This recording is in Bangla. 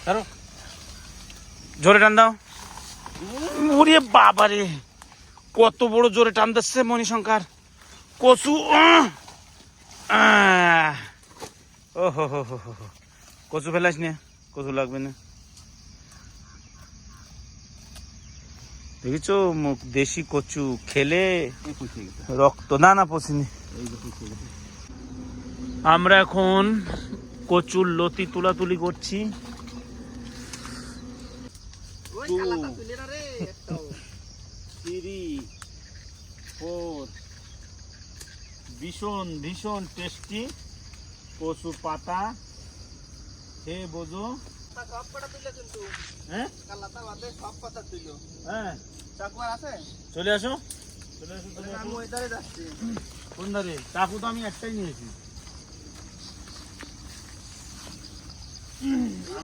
ধরো, জোরে টান দাও। ওরে বাবা রে, কত বড় জোরে টান দিচ্ছে মণিশঙ্কর। কচু, ও হো হো হো হো, কচু ফেলাস না, কচু লাগবে না। দেখেছো দেশি কচু খেলে রক্ত, না না পচিনি। আমরা এখন কচুর লতি তুলাতুলি করছি। ভীষণ ভীষণ টেস্টি কচু পাতা, খেয়ে বোঝো। হ্যাঁ হ্যাঁ, চলে আসো, চলে আসো, চলে আসো। কোন ধারে? চাকু তো আমি একটাই নিয়েছি।